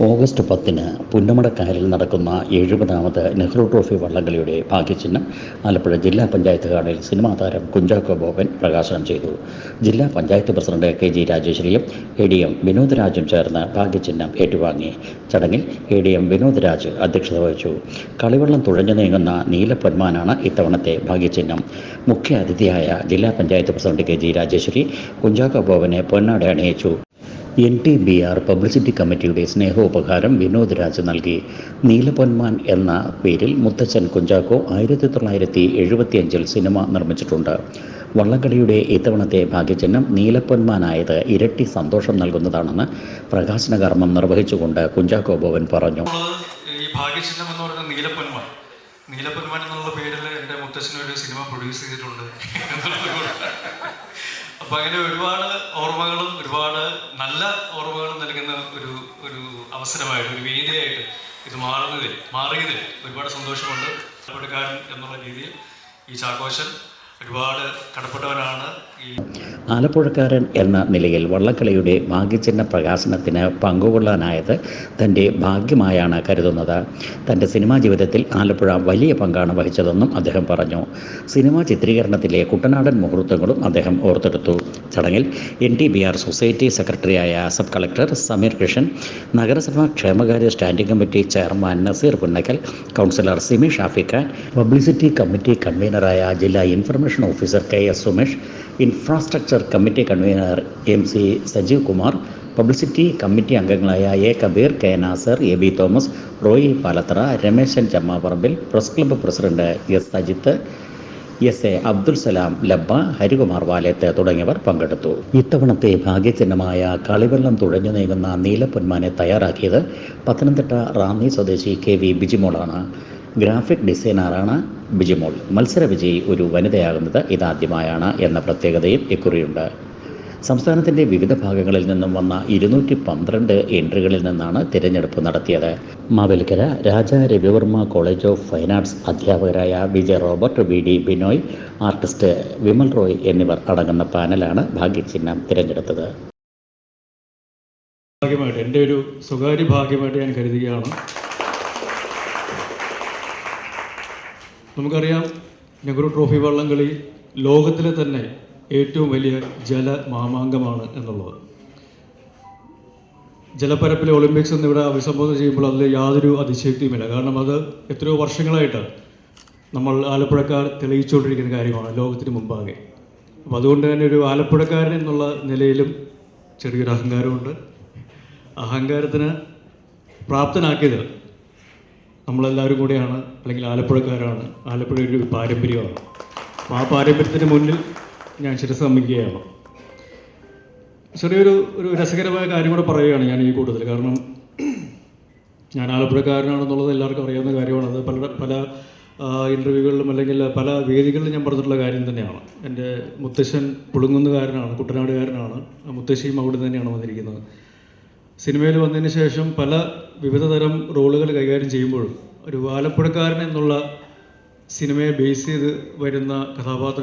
August 10-ന് പുന്നമടക്കായലിൽ നടക്കുന്ന 70ാമത് Nehru trophy വള്ളംകളിയുടെ ഭാഗ്യചിഹ്നം Alappuzha ജില്ലാ പഞ്ചായത്ത് ഹാളിൽ സിനിമാ താരം കുഞ്ചാക്കോ ബോബൻ പ്രകാശനം ചെയ്തു. ജില്ലാ പഞ്ചായത്ത് പ്രസിഡന്റ് KG രാജേശ്വരിയും ADM വിനോദ് രാജും ചേർന്ന് ഭാഗ്യചിഹ്നം ഏറ്റുവാങ്ങി. ചടങ്ങിൽ ADM വിനോദ് രാജ് അധ്യക്ഷത വഹിച്ചു. കളിവള്ളം തുഴഞ്ഞു നീങ്ങുന്ന നീലപ്പൊന്മാനാണ് ഇത്തവണത്തെ ഭാഗ്യചിഹ്നം. മുഖ്യ അതിഥിയായ ജില്ലാ പഞ്ചായത്ത് പ്രസിഡന്റ് KG രാജേശ്വരി കുഞ്ചാക്കോ ബോബനെ പൊന്നാട അണിയിച്ചു. NTBR പബ്ലിസിറ്റി കമ്മിറ്റിയുടെ സ്നേഹോപഹാരം വിനോദ് രാജ് നൽകി. നീലപ്പൊന്മാൻ എന്ന പേരിൽ മുത്തച്ഛൻ കുഞ്ചാക്കോ 1975 സിനിമ നിർമ്മിച്ചിട്ടുണ്ട്. വള്ളംകളിയുടെ ഇത്തവണത്തെ ഭാഗ്യചിഹ്നം നീലപ്പൊന്മാനായത് ഇരട്ടി സന്തോഷം നൽകുന്നതാണെന്ന് പ്രകാശന കർമ്മം നിർവഹിച്ചുകൊണ്ട് കുഞ്ചാക്കോ ബോബൻ പറഞ്ഞു. ഈ ഭാഗ്യചിഹ്നം എന്ന് പറയുന്നത് നീലപ്പൊന്മാൻ എന്നുള്ള പേരിൽ എൻ്റെ മുത്തച്ഛനൊരു സിനിമ പ്രൊഡ്യൂസ് ചെയ്തിട്ടുണ്ട്. അപ്പം അങ്ങനെ ഒരുപാട് ഓർമ്മകളും ഒരുപാട് നല്ല ഓർമ്മകളും നൽകുന്ന ഒരു അവസരമായിട്ട്, ഒരു വേദിയായിട്ട് ഇത് മാറിയതിൽ ഒരുപാട് സന്തോഷമുണ്ട്. കടപ്പുഴക്കാരൻ എന്നുള്ള രീതിയിൽ ഈ ചാക്കോച്ചൻ ഒരുപാട് കടപ്പെട്ടവനാണ്. ആലപ്പുഴക്കാരൻ എന്ന നിലയിൽ വള്ളംകളിയുടെ ഭാഗ്യചിഹ്ന പ്രകാശനത്തിന് പങ്കുകൊള്ളാനായത് തൻ്റെ ഭാഗ്യമായാണ് കരുതുന്നത്. തൻ്റെ സിനിമാ ജീവിതത്തിൽ ആലപ്പുഴ വലിയ പങ്കാണ് വഹിച്ചതെന്നും അദ്ദേഹം പറഞ്ഞു. സിനിമാ ചിത്രീകരണത്തിലെ കുട്ടനാടൻ മുഹൂർത്തങ്ങളും അദ്ദേഹം ഓർത്തെടുത്തു. ചടങ്ങിൽ NTBR സൊസൈറ്റി സെക്രട്ടറിയായ സബ് കളക്ടർ സമീർ കൃഷ്ണൻ, നഗരസഭാ ക്ഷേമകാര്യ standing committee chairman Naseer Punnakkal, councillor Simi Shafikhan, publicity committee കൺവീനറായ ജില്ലാ information officer KS Sumesh, infrastructure committee convenor MC Sajeev Kumar, publicity committee അംഗങ്ങളായ A Kabeer, K Nasar, AB Thomas, Roy Palathara, Rameshan Chammaparambil, press club president S Sajith, SA Abdul Salam Labba, Harikumar Valeth തുടങ്ങിയവർ പങ്കെടുത്തു. ഇത്തവണത്തെ ഭാഗ്യചിഹ്നമായ കളിവെള്ളം തുഴഞ്ഞു നീങ്ങുന്ന നീലപ്പൊന്മാനെ തയ്യാറാക്കിയത് പത്തനംതിട്ട റാന്നി സ്വദേശി KV ബിജിമോളാണ്. ഗ്രാഫിക് ഡിസൈനറാണ് ബിജിമോൾ. മത്സര വിജയി ഒരു വനിതയാകുന്നത് ഇതാദ്യമായാണ് എന്ന പ്രത്യേകതയും ഇക്കുറിയുണ്ട്. സംസ്ഥാനത്തിൻ്റെ വിവിധ ഭാഗങ്ങളിൽ നിന്നും വന്ന 212 എൻട്രികളിൽ നിന്നാണ് തിരഞ്ഞെടുപ്പ് നടത്തിയത്. Mavelikkara Raja Ravivarma college of fine arts അധ്യാപകരായ Vijay Robert, VD Binoy, artist Vimal Roy എന്നിവർ അടങ്ങുന്ന പാനലാണ് ഭാഗ്യചിഹ്നം തിരഞ്ഞെടുത്തത്. എൻ്റെ ഒരു സ്വകാര്യ ഭാഗ്യമായിട്ട് ഞാൻ കരുതുകയാണ്. നമുക്കറിയാം, നെഹ്റു ട്രോഫി വള്ളംകളി ലോകത്തിലെ തന്നെ ഏറ്റവും വലിയ ജലമാമാങ്കമാണ് എന്നുള്ളത്. ജലപ്പരപ്പിലെ ഒളിമ്പിക്സ് എന്നിവിടെ അഭിസംബോധന ചെയ്യുമ്പോൾ അതിൽ യാതൊരു അതിശയോക്തിയുമില്ല. കാരണം അത് എത്രയോ വർഷങ്ങളായിട്ട് നമ്മൾ ആലപ്പുഴക്കാർ തെളിയിച്ചുകൊണ്ടിരിക്കുന്ന കാര്യമാണ് ലോകത്തിന് മുമ്പാകെ. അപ്പോൾ അതുകൊണ്ട് തന്നെ ഒരു ആലപ്പുഴക്കാരൻ എന്നുള്ള നിലയിലും ചെറിയൊരു അഹങ്കാരമുണ്ട്. അഹങ്കാരത്തിന് പ്രാപ്തനാക്കിയത് നമ്മളെല്ലാവരും കൂടെയാണ്, അല്ലെങ്കിൽ ആലപ്പുഴക്കാരാണ്. ആലപ്പുഴ ഒരു പാരമ്പര്യമാണ്. ആ പാരമ്പര്യത്തിന് മുന്നിൽ ഞാൻ ശിരസ്സ് നമിക്കുകയാണ്. ചെറിയൊരു രസകരമായ കാര്യം കൂടെ പറയുകയാണ് ഞാൻ ഈ കൂട്ടത്തിൽ. കാരണം ഞാൻ ആലപ്പുഴക്കാരനാണെന്നുള്ളത് എല്ലാവർക്കും അറിയാവുന്ന കാര്യമാണ്. അത് പല ഇൻ്റർവ്യൂകളിലും അല്ലെങ്കിൽ പല വേദികളിലും ഞാൻ പറഞ്ഞിട്ടുള്ള കാര്യം തന്നെയാണ്. എൻ്റെ മുത്തശ്ശൻ പുളുങ്ങുന്നുകാരനാണ്, കുട്ടനാടുകാരനാണ്. മുത്തശ്ശിയും അവിടെ തന്നെയാണ് വന്നിരിക്കുന്നത്. സിനിമയിൽ വന്നതിന് ശേഷം പല വിവിധ തരം റോളുകൾ കൈകാര്യം ചെയ്യുമ്പോഴും ഒരു ആലപ്പുഴക്കാരൻ എന്നുള്ള സിനിമയെ ബേസ് ചെയ്ത് വരുന്ന കഥാപാത്രം